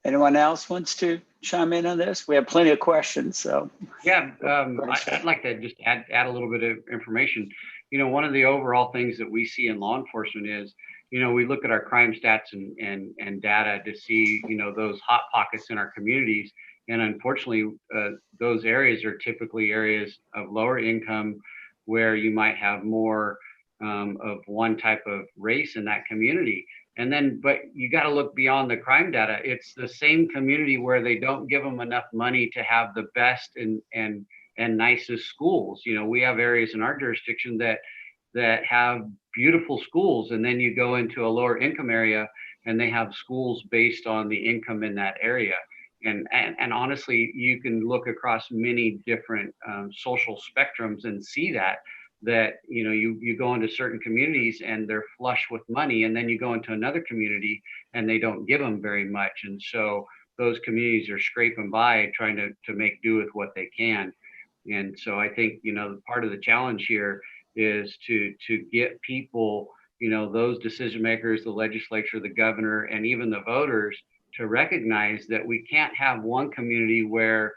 Anyone else wants to chime in on this? We have plenty of questions, so. Yeah, I'd like to just add a little bit of information. You know, one of the overall things that we see in law enforcement is, you know, we look at our crime stats and data to see, you know, those hot pockets in our communities. And unfortunately, those areas are typically areas of lower income where you might have more of one type of race in that community. And then, but you got to look beyond the crime data. It's the same community where they don't give them enough money to have the best and nicest schools. You know, we have areas in our jurisdiction that have beautiful schools, and then you go into a lower income area and they have schools based on the income in that area. And honestly, you can look across many different social spectrums and see that you know, you go into certain communities and they're flush with money, and then you go into another community and they don't give them very much. And so those communities are scraping by trying to make do with what they can. And so I think, you know, part of the challenge here is to get people, you know, those decision makers, the legislature, the governor, and even the voters to recognize that we can't have one community where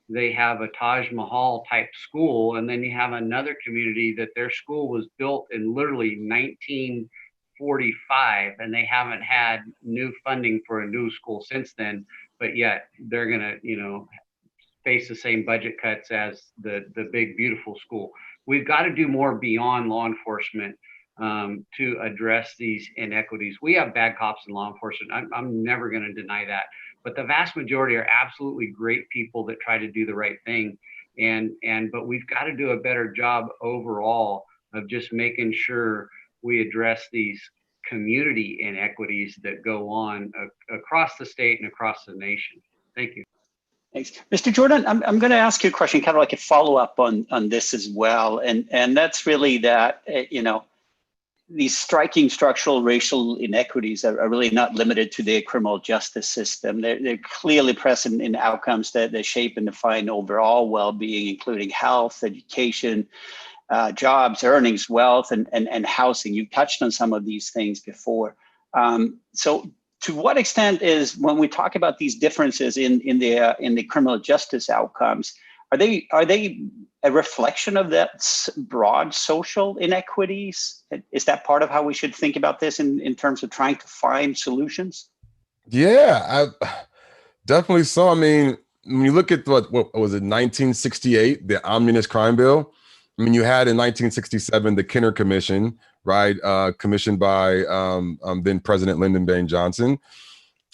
they have a Taj Mahal type school, and then you have another community that their school was built in literally 1945, and they haven't had new funding for a new school since then, but yet they're gonna, you know, face the same budget cuts as the big, beautiful school. We've got to do more beyond law enforcement to address these inequities. We have bad cops in law enforcement. I'm never going to deny that. But the vast majority are absolutely great people that try to do the right thing. But we've got to do a better job overall of just making sure we address these community inequities that go on across the state and across the nation. Thank you. Thanks. Mr. Jordan, I'm going to ask you a question, kind of like a follow-up on this as well. And that's really that, you know, these striking structural racial inequities are really not limited to the criminal justice system. They're clearly present in outcomes that shape and define overall well-being, including health, education, jobs, earnings, wealth, and housing. You touched on some of these things before. So to what extent is, when we talk about these differences in the criminal justice outcomes, are they a reflection of that broad social inequities? Is that part of how we should think about this in terms of trying to find solutions? Yeah, definitely so. I mean, when you look at what was it, 1968, the Omnibus Crime Bill. I mean, you had in 1967 the Kenner Commission, right, commissioned by then President Lyndon Baines Johnson,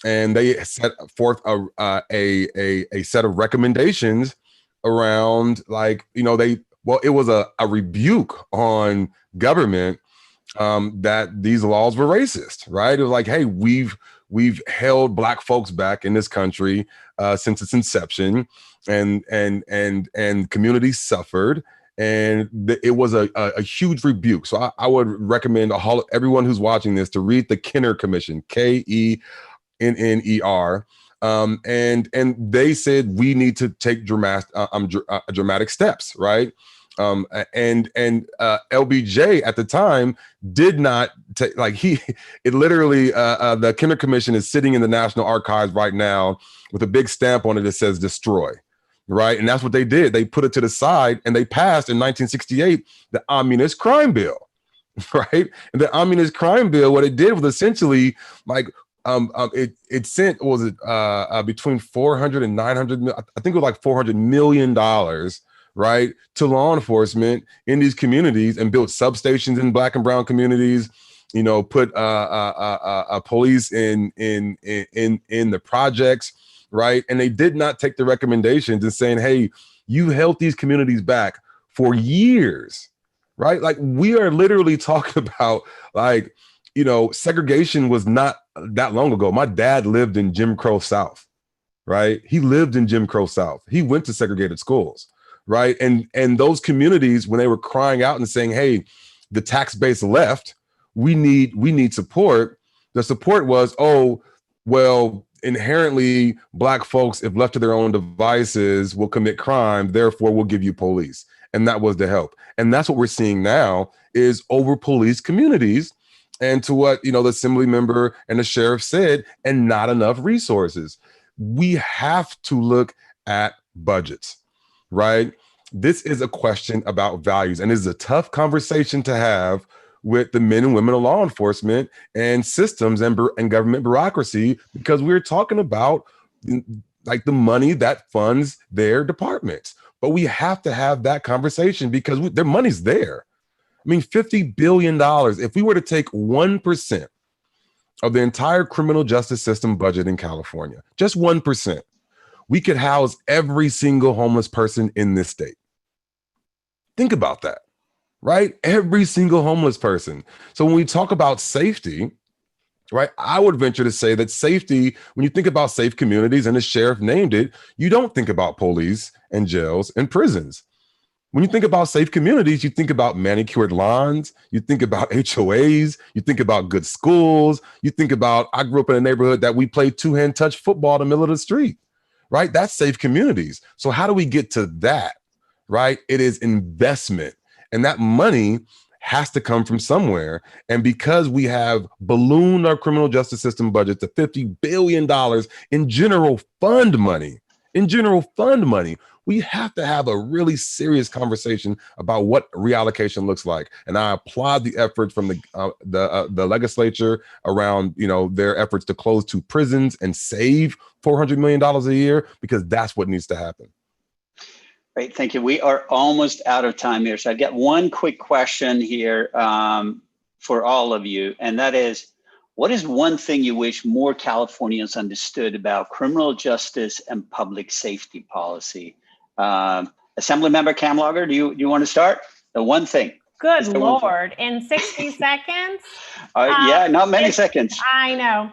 and they set forth a set of recommendations around like, it was a rebuke on government that these laws were racist, right? It was like, hey, we've held Black folks back in this country since its inception, and communities suffered, and it was a huge rebuke. So I would recommend everyone who's watching this to read the Kenner Commission, Kenner. And they said we need to take dramatic steps, right? And LBJ at the time did not take, like, it literally, the Kenner Commission is sitting in the National Archives right now with a big stamp on it that says destroy, right? And that's what they did. They put it to the side, and they passed in 1968 the Communist Crime Bill, right? And the Communist Crime Bill, what it did was essentially like, it sent, what was it, between 400 and 900, I think it was like $400 million, right, to law enforcement in these communities, and built substations in Black and brown communities, put police in the projects, right? And they did not take the recommendations and saying, hey, you held these communities back for years, right? Like, we are literally talking about, like, segregation was not that long ago. My dad lived in Jim Crow South, right? He lived in Jim Crow South. He went to segregated schools, right? And those communities, when they were crying out and saying, hey, the tax base left, we need support. The support was, oh, well, inherently Black folks, if left to their own devices, will commit crime. Therefore, we'll give you police. And that was the help. And that's what we're seeing now, is over police communities. And to what, the assembly member and the sheriff said, and not enough resources. We have to look at budgets, right? This is a question about values, and it's a tough conversation to have with the men and women of law enforcement and systems and government bureaucracy, because we're talking about like the money that funds their departments. But we have to have that conversation because their money's there. I mean, $50 billion. If we were to take 1% of the entire criminal justice system budget in California, just 1%, we could house every single homeless person in this state. Think about that, right? Every single homeless person. So when we talk about safety, right, I would venture to say that safety, when you think about safe communities, and the sheriff named it, you don't think about police and jails and prisons. When you think about safe communities, you think about manicured lawns, you think about HOAs, you think about good schools, you think about, I grew up in a neighborhood that we played two-hand touch football in the middle of the street, right? That's safe communities. So how do we get to that, right? It is investment, and that money has to come from somewhere. And because we have ballooned our criminal justice system budget to $50 billion in general fund money, we have to have a really serious conversation about what reallocation looks like. And I applaud the efforts from the legislature around, their efforts to close 2 prisons and save $400 million a year, because that's what needs to happen. Great, thank you. We are almost out of time here. So I've got one quick question here for all of you, and that is, what is one thing you wish more Californians understood about criminal justice and public safety policy? Assemblymember Kamlager, do you want to start? The one thing. Good Lord, in 60 seconds? Yeah, not many seconds. I know.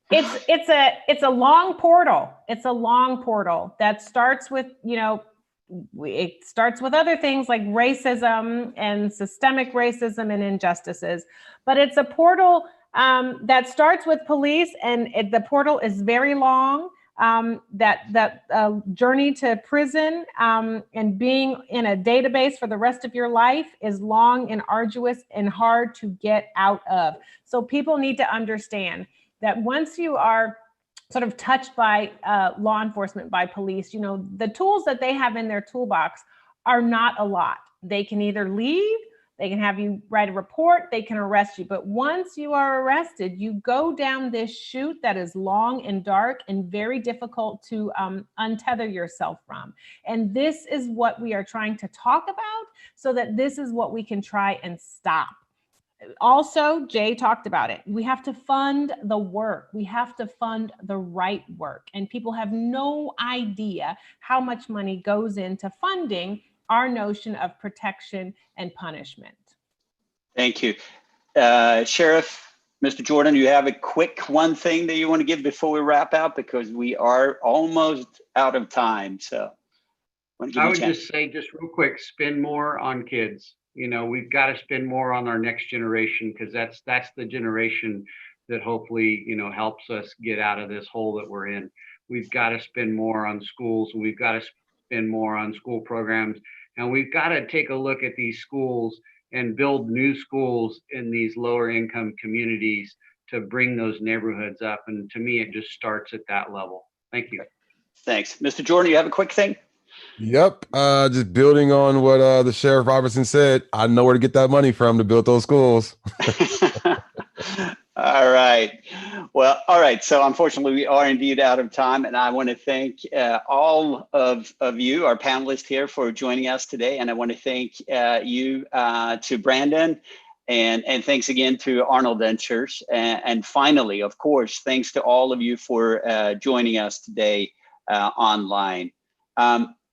It's a long portal. It's a long portal that starts with, it starts with other things like racism and systemic racism and injustices, but it's a portal that starts with police, and the portal is very long. That journey to prison and being in a database for the rest of your life is long and arduous and hard to get out of. So people need to understand that once you are sort of touched by law enforcement, by police, the tools that they have in their toolbox are not a lot. They can either leave, they can have you write a report, they can arrest you. But once you are arrested, you go down this chute that is long and dark and very difficult to untether yourself from. And this is what we are trying to talk about, so that this is what we can try and stop. Also, Jay talked about it. We have to fund the work. We have to fund the right work. And people have no idea how much money goes into funding our notion of protection and punishment. Thank you. Sheriff, Mr. Jordan, you have a quick one thing that you want to give before we wrap out, because we are almost out of time. So I would just say, just real quick, spend more on kids. You know, we've got to spend more on our next generation, because that's the generation that hopefully, you know, helps us get out of this hole that we're in. We've got to spend more on schools. We've got to spend more on school programs, and we've got to take a look at these schools and build new schools in these lower income communities to bring those neighborhoods up. And to me, it just starts at that level. Thank you. Thanks. Mr. Jordan, you have a quick thing? Yep. Just building on what the Sheriff Robertson said, I know where to get that money from to build those schools. All right. Well, all right. So unfortunately, we are indeed out of time. And I want to thank all of you, our panelists here, for joining us today. And I want to thank you to Brandon. And thanks again to Arnold Ventures. And finally, of course, thanks to all of you for joining us today online.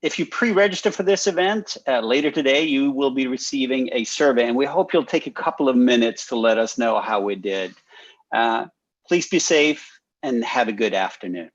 If you pre-register for this event later today, you will be receiving a survey, and we hope you'll take a couple of minutes to let us know how we did. Please be safe and have a good afternoon.